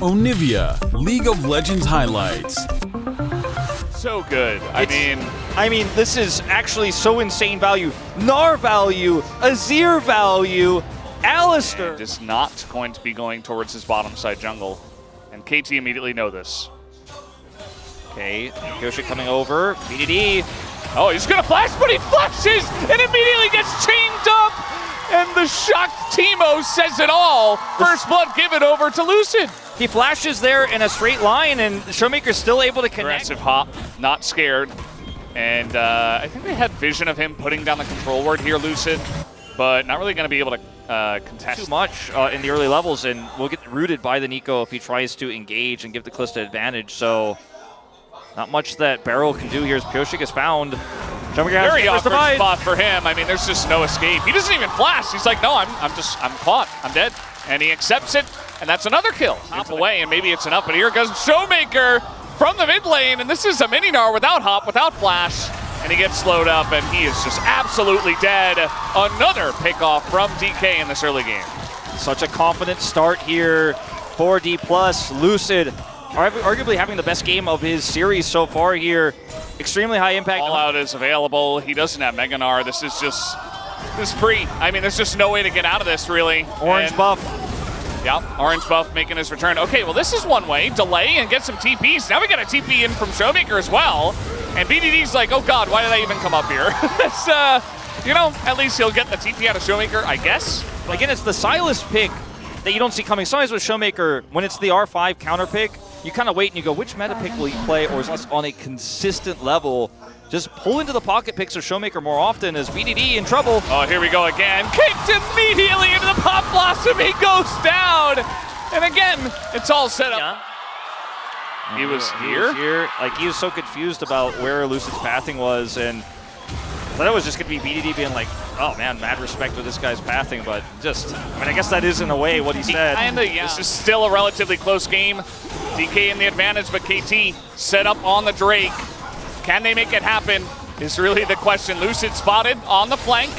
Onivia, League of Legends highlights. So good. I mean, this is actually so insane value. Gnar value, Azir value, Alistar. Is not going to be going towards his bottom side jungle. And KT immediately know this. Okay, Kyoshi coming over, BDD. Oh, he's gonna flash, but he flashes and immediately gets chained up. And the shocked Teemo says it all. First blood given over to Lucid. He flashes there in a straight line, and Showmaker's still able to connect. Aggressive hop, not scared. And I think they had vision of him putting down the control ward here, Lucid, but not really going to be able to contest Too much in the early levels, and will get rooted by the Nico if he tries to engage and give the Kalista advantage. So not much that Barrel can do here as Pioshik is found. Very awkward spot for him. I mean, there's just no escape. He doesn't even flash. He's like, no, I'm caught. I'm dead. And he accepts it, and that's another kill. Hop away, and maybe it's enough, but here goes Showmaker from the mid lane, and this is a mini Gnar without hop, without flash, and he gets slowed up, and he is just absolutely dead. Another pick off from DK in this early game. Such a confident start here for Dplus. Lucid, arguably having the best game of his series so far here. Extremely high impact. All out is available. He doesn't have Mega Gnar. This is free. I mean, there's just no way to get out of this, really. Orange buff. Yep, orange buff making his return. Okay, well, this is one way. Delay and get some TPs. Now we got a TP in from Showmaker as well. And BDD's like, oh, God, why did I even come up here? You know, at least he'll get the TP out of Showmaker, I guess. Again, it's the Sylas pick that you don't see coming. Sometimes with Showmaker, when it's the R5 counter pick, you kind of wait and you go, which meta pick will he play, or is this on a consistent level? Just pull into the pocket picks of Showmaker more often as BDD in trouble. Oh, here we go again. Kicked immediately into the Pop Blossom. He goes down. And again, it's all set up. Yeah. He was here? Like, he was so confused about where Lucid's pathing was, and I thought it was just going to be BDD being like, oh man, mad respect for this guy's pathing, but just, I mean, I guess that is in a way what he said. Kinda, yeah. This is still a relatively close game. DK in the advantage, but KT set up on the Drake. Can they make it happen is really the question. Lucid spotted on the flank,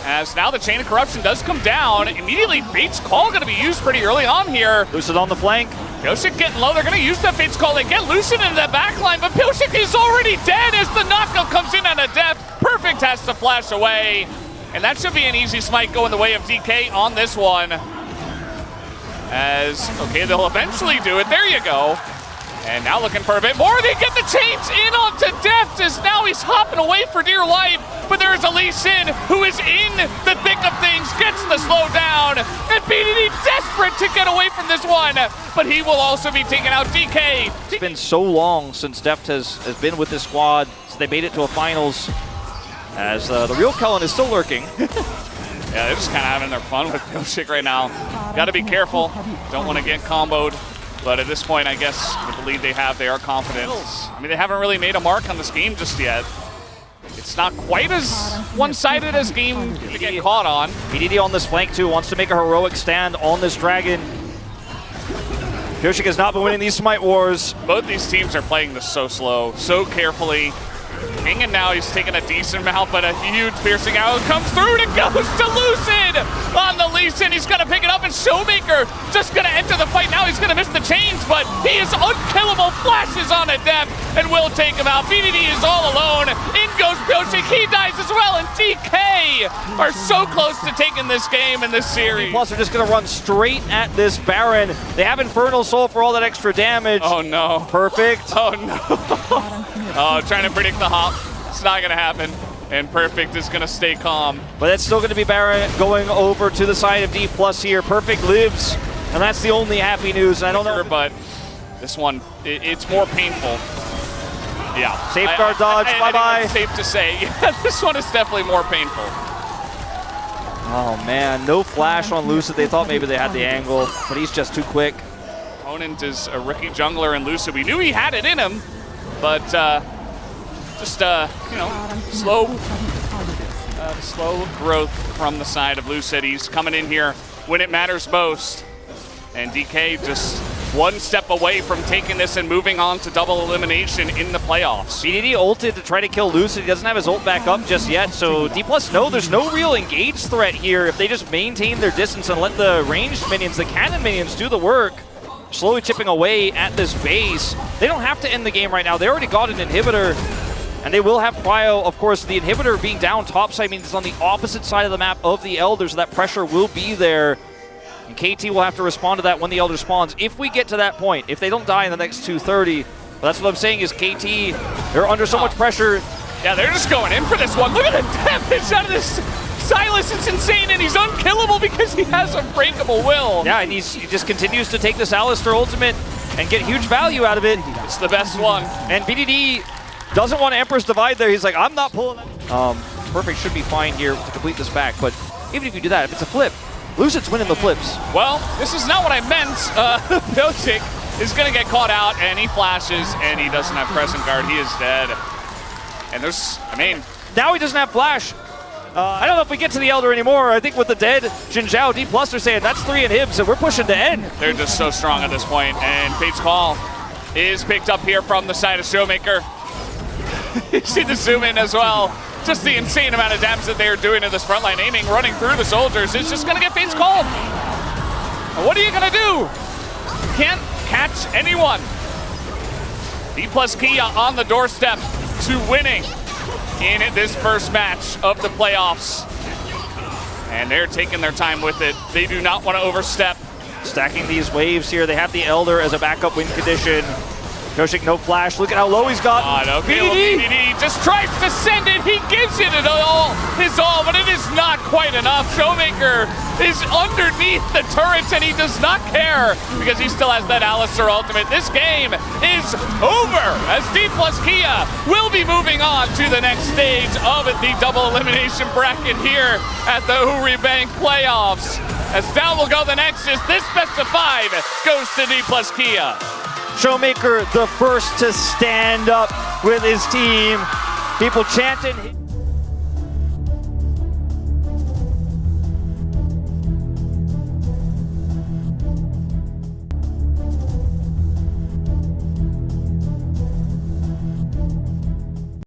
as now the Chain of Corruption does come down. Immediately, Fate's Call going to be used pretty early on here. Lucid on the flank. Pioshik getting low. They're going to use that Fate's Call. They get Lucid into the backline, but Pioshik is already dead as the knockout comes in at a depth. Perfect has to flash away, and that should be an easy smite going the way of DK on this one. Okay, they'll eventually do it. There you go. And now looking for a bit more. They get the chains in onto Deft as now he's hopping away for dear life. But there's a Lee Sin who is in the thick of things, gets the slow down. And BDD desperate to get away from this one. But he will also be taking out DK. It's been so long since Deft has been with this squad, so they made it to a finals. As the real Cullen is still lurking. Yeah, they're just kind of having their fun with Pioshik right now. Got to be careful. Don't want to get comboed. But at this point, I guess, with the lead they have, they are confident. I mean, they haven't really made a mark on this game just yet. It's not quite as one-sided as game to get caught on. BDD on this flank, too, wants to make a heroic stand on this dragon. Pioshik has not been winning these Smite Wars. Both these teams are playing this so slow, so carefully. Hanging now, he's taking a decent amount, but a huge piercing arrow comes through and it goes to Lucid on the Lee Sin. He's going to pick it up, and Showmaker just going to enter the fight now. He's going to miss the chains, but he is unkillable. Flashes on a depth and will take him out. BDD is all alone. In goes Pioshik. He dies as well, and DK are so close to taking this game in this series. Plus, they're just going to run straight at this Baron. They have Infernal Soul for all that extra damage. Oh, no. Perfect. Oh, no. Oh, trying to predict the hop. It's not going to happen. And Perfect is going to stay calm. But it's still going to be Baron going over to the side of Dplus here. Perfect lives, and that's the only happy news. I don't know. But this one, it's more painful. Yeah. Safeguard dodge, bye-bye. It's safe to say. Yeah, this one is definitely more painful. Oh, man. No flash on Lucid. They thought maybe they had the angle, but he's just too quick. Opponent is a rookie jungler in Lucid. We knew he had it in him, but just, you know, slow growth from the side of Lucid. He's coming in here when it matters most. And DK just one step away from taking this and moving on to double elimination in the playoffs. BDD ulted to try to kill Lucid. He doesn't have his ult back up just yet, so Dplus, no, there's no real engage threat here if they just maintain their distance and let the ranged minions, the cannon minions, do the work. slowly chipping away at this base. They don't have to end the game right now. They already got an inhibitor, and they will have prio. Of course, the inhibitor being down topside means it's on the opposite side of the map of the Elder, so that pressure will be there. And KT will have to respond to that when the Elder spawns. If we get to that point, if they don't die in the next 2:30, well, that's what I'm saying is KT, they're under so much pressure. Yeah, they're just going in for this one. Look at the damage out of this Silas. It's insane, and he's unkillable because he has unbreakable will. Yeah, and he just continues to take this Alistar ultimate and get huge value out of it. It's the best one. And BDD doesn't want Emperor's Divide there. He's like, I'm not pulling that. Perfect should be fine here to complete this back, but even if you do that, if it's a flip, Lucid's winning the flips. Well, this is not what I meant. Dotik is going to get caught out, and he flashes, and he doesn't have Crescent Guard. He is dead. And there's, I mean... Now he doesn't have Flash. I don't know if we get to the Elder anymore. I think with the dead Jinzhao, Dplus are saying that's 3 inhibs, and we're pushing to end. They're just so strong at this point, and Fate's Call is picked up here from the side of Showmaker. You see the zoom in as well. Just the insane amount of damage that they are doing to this front line, aiming, running through the soldiers. It's just going to get Fate's Call. What are you going to do? Can't catch anyone. Dplus Kia on the doorstep to winning in this first match of the playoffs. And they're taking their time with it. They do not want to overstep. Stacking these waves here. They have the Elder as a backup win condition. Koshik, no Flash. Look at how low he's got. Okay, BDD just tries to send it. He gives it his all, but it is not quite enough. Showmaker is underneath the turrets, and he does not care because he still has that Alistar ultimate. This game is over as Dplus Kia will be moving on to the next stage of the double elimination bracket here at the Hoorie Bank playoffs. As down will go the next is this best of 5 goes to Dplus Kia. Showmaker, the first to stand up with his team. People chanting.